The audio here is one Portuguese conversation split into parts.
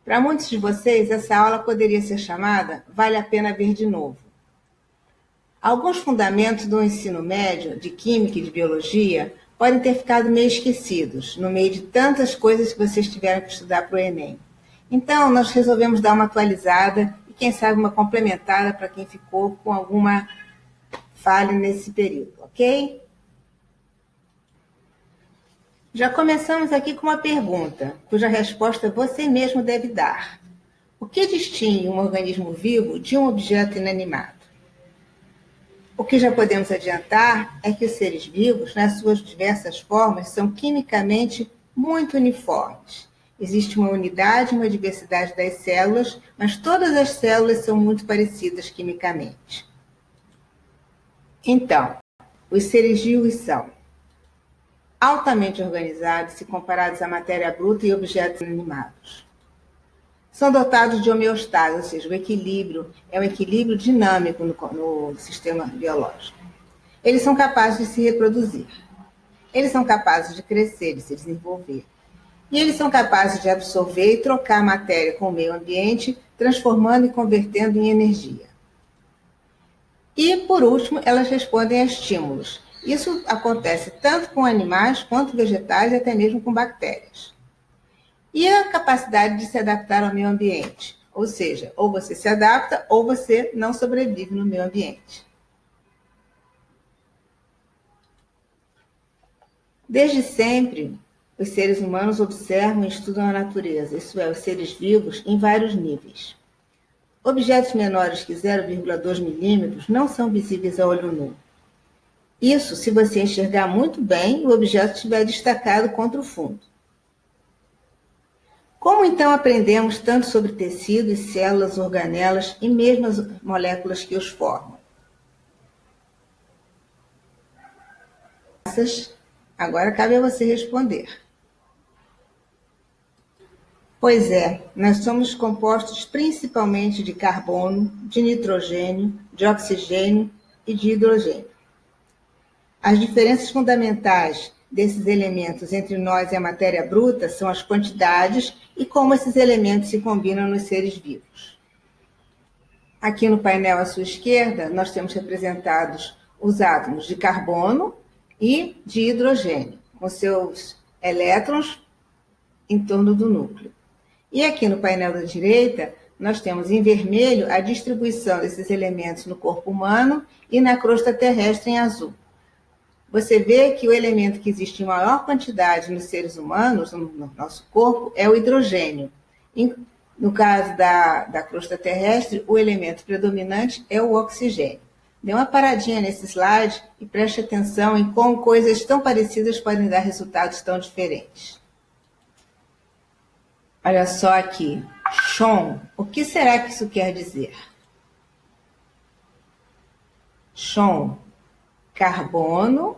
Para muitos de vocês, essa aula poderia ser chamada Vale a Pena Ver de Novo. Alguns fundamentos do ensino médio, de Química e de Biologia, podem ter ficado meio esquecidos, no meio de tantas coisas que vocês tiveram que estudar para o Enem. Então, nós resolvemos dar uma atualizada e, quem sabe, uma complementada para quem ficou com alguma falha nesse período, ok? Já começamos aqui com uma pergunta, cuja resposta você mesmo deve dar. O que distingue um organismo vivo de um objeto inanimado? O que já podemos adiantar é que os seres vivos, nas suas diversas formas, são quimicamente muito uniformes. Existe uma unidade e uma diversidade das células, mas todas as células são muito parecidas quimicamente. Então, os seres vivos são altamente organizados se comparados à matéria bruta e objetos inanimados. São dotados de homeostase, ou seja, o equilíbrio é um equilíbrio dinâmico no sistema biológico. Eles são capazes de se reproduzir. Eles são capazes de crescer, de se desenvolver. E eles são capazes de absorver e trocar matéria com o meio ambiente, transformando e convertendo em energia. E, por último, elas respondem a estímulos. Isso acontece tanto com animais quanto vegetais e até mesmo com bactérias. E a capacidade de se adaptar ao meio ambiente, ou seja, ou você se adapta ou você não sobrevive no meio ambiente. Desde sempre, os seres humanos observam e estudam a natureza, isso é, os seres vivos, em vários níveis. Objetos menores que 0,2 milímetros não são visíveis a olho nu. Isso se você enxergar muito bem e o objeto estiver destacado contra o fundo. Como então aprendemos tanto sobre tecidos, células, organelas e mesmo as moléculas que os formam? Agora cabe a você responder. Pois é, nós somos compostos principalmente de carbono, de nitrogênio, de oxigênio e de hidrogênio. As diferenças fundamentais desses elementos entre nós e a matéria bruta são as quantidades e como esses elementos se combinam nos seres vivos. Aqui no painel à sua esquerda, nós temos representados os átomos de carbono e de hidrogênio, com seus elétrons em torno do núcleo. E aqui no painel da direita, nós temos em vermelho a distribuição desses elementos no corpo humano e na crosta terrestre em azul. Você vê que o elemento que existe em maior quantidade nos seres humanos, no nosso corpo, é o hidrogênio. No caso da crosta terrestre, o elemento predominante é o oxigênio. Dê uma paradinha nesse slide e preste atenção em como coisas tão parecidas podem dar resultados tão diferentes. Olha só aqui, Chon. O que será que isso quer dizer? Chon. Carbono,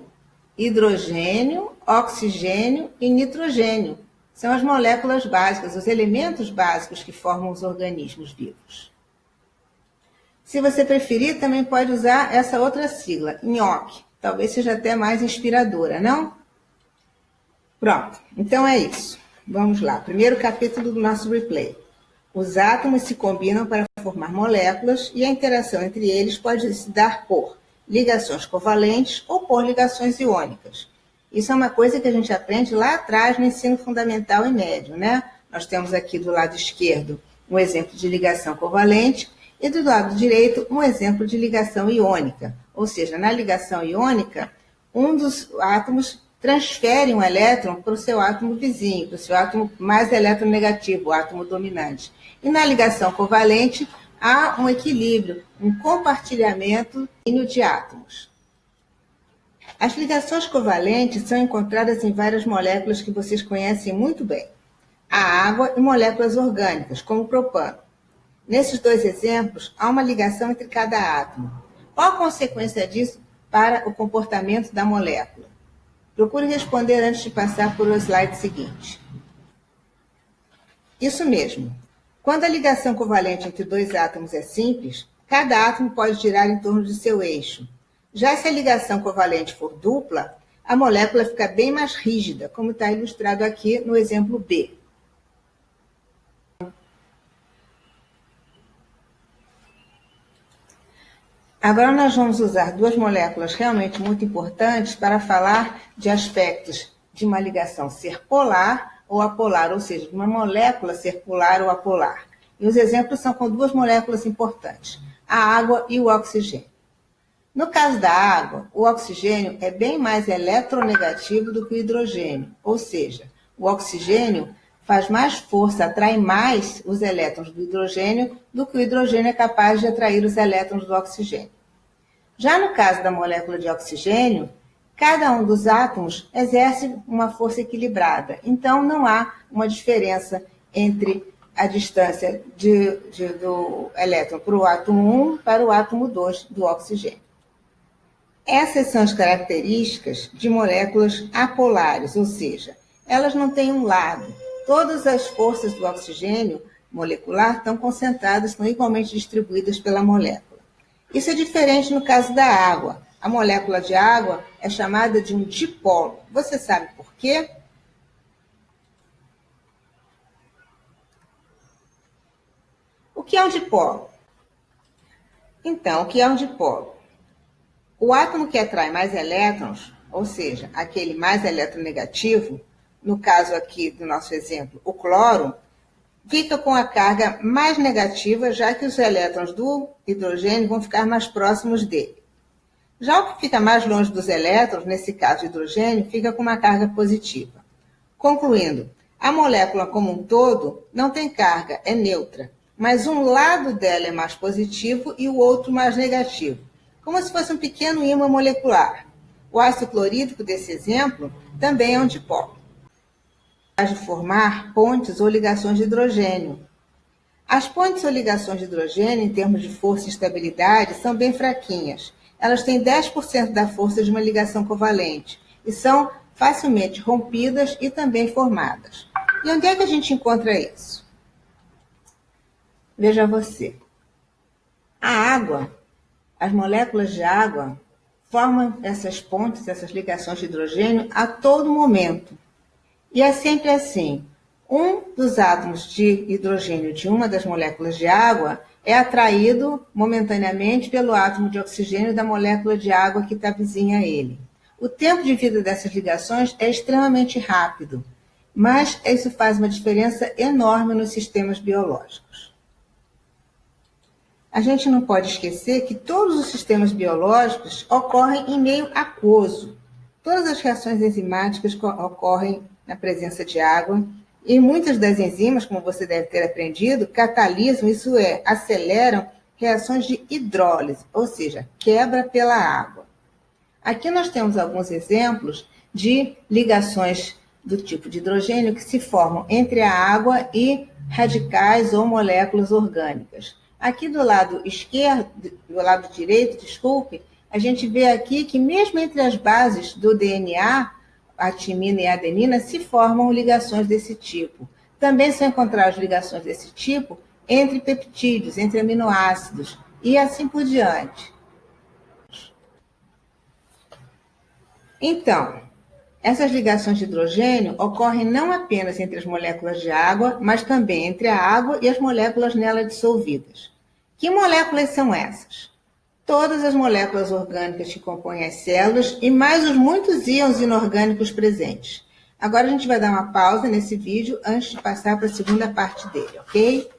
hidrogênio, oxigênio e nitrogênio. São as moléculas básicas, os elementos básicos que formam os organismos vivos. Se você preferir, também pode usar essa outra sigla, NHOC. Talvez seja até mais inspiradora, não? Pronto, então é isso. Vamos lá, primeiro capítulo do nosso replay. Os átomos se combinam para formar moléculas e a interação entre eles pode se dar por ligações covalentes ou por ligações iônicas. Isso é uma coisa que a gente aprende lá atrás no ensino fundamental e médio, né? Nós temos aqui do lado esquerdo um exemplo de ligação covalente e do lado direito um exemplo de ligação iônica. Ou seja, na ligação iônica, um dos átomos transfere um elétron para o seu átomo vizinho, para o seu átomo mais eletronegativo, o átomo dominante. E na ligação covalente, há um equilíbrio, um compartilhamento de átomos. As ligações covalentes são encontradas em várias moléculas que vocês conhecem muito bem. A água e moléculas orgânicas, como o propano. Nesses dois exemplos, há uma ligação entre cada átomo. Qual a consequência disso para o comportamento da molécula? Procure responder antes de passar para o slide seguinte. Isso mesmo. Quando a ligação covalente entre dois átomos é simples, cada átomo pode girar em torno de seu eixo. Já se a ligação covalente for dupla, a molécula fica bem mais rígida, como está ilustrado aqui no exemplo B. Agora nós vamos usar duas moléculas realmente muito importantes para falar de aspectos de uma ligação ser polar ou apolar, ou seja, de uma molécula ser polar ou apolar. E os exemplos são com duas moléculas importantes, a água e o oxigênio. No caso da água, o oxigênio é bem mais eletronegativo do que o hidrogênio, ou seja, o oxigênio faz mais força, atrai mais os elétrons do hidrogênio do que o hidrogênio é capaz de atrair os elétrons do oxigênio. Já no caso da molécula de oxigênio, cada um dos átomos exerce uma força equilibrada, então não há uma diferença entre a distância do elétron para o átomo 1 para o átomo 2 do oxigênio. Essas são as características de moléculas apolares, ou seja, elas não têm um lado. Todas as forças do oxigênio molecular estão concentradas, estão igualmente distribuídas pela molécula. Isso é diferente no caso da água. A molécula de água é chamada de um dipolo. Você sabe por quê? O que é um dipolo? Então, o que é um dipolo? O átomo que atrai mais elétrons, ou seja, aquele mais eletronegativo, no caso aqui do nosso exemplo, o cloro, fica com a carga mais negativa, já que os elétrons do hidrogênio vão ficar mais próximos dele. Já o que fica mais longe dos elétrons, nesse caso o hidrogênio, fica com uma carga positiva. Concluindo, a molécula como um todo não tem carga, é neutra, mas um lado dela é mais positivo e o outro mais negativo, como se fosse um pequeno ímã molecular. O ácido clorídrico desse exemplo também é um dipolo. De formar pontes ou ligações de hidrogênio. As pontes ou ligações de hidrogênio, em termos de força e estabilidade, são bem fraquinhas. Elas têm 10% da força de uma ligação covalente e são facilmente rompidas e também formadas. E onde é que a gente encontra isso? Veja você. A água, as moléculas de água, formam essas pontes, essas ligações de hidrogênio a todo momento. E é sempre assim. Um dos átomos de hidrogênio de uma das moléculas de água é atraído momentaneamente pelo átomo de oxigênio da molécula de água que está vizinha a ele. O tempo de vida dessas ligações é extremamente rápido, mas isso faz uma diferença enorme nos sistemas biológicos. A gente não pode esquecer que todos os sistemas biológicos ocorrem em meio aquoso. Todas as reações enzimáticas ocorrem na presença de água, e muitas das enzimas, como você deve ter aprendido, catalisam, isso é, aceleram reações de hidrólise, ou seja, quebra pela água. Aqui nós temos alguns exemplos de ligações do tipo de hidrogênio que se formam entre a água e radicais ou moléculas orgânicas. Aqui do lado esquerdo, do lado direito, desculpe, a gente vê aqui que mesmo entre as bases do DNA, a timina e a adenina, se formam ligações desse tipo. Também são encontradas ligações desse tipo entre peptídeos, entre aminoácidos e assim por diante. Então, essas ligações de hidrogênio ocorrem não apenas entre as moléculas de água, mas também entre a água e as moléculas nela dissolvidas. Que moléculas são essas? Todas as moléculas orgânicas que compõem as células e mais os muitos íons inorgânicos presentes. Agora a gente vai dar uma pausa nesse vídeo antes de passar para a segunda parte dele, ok?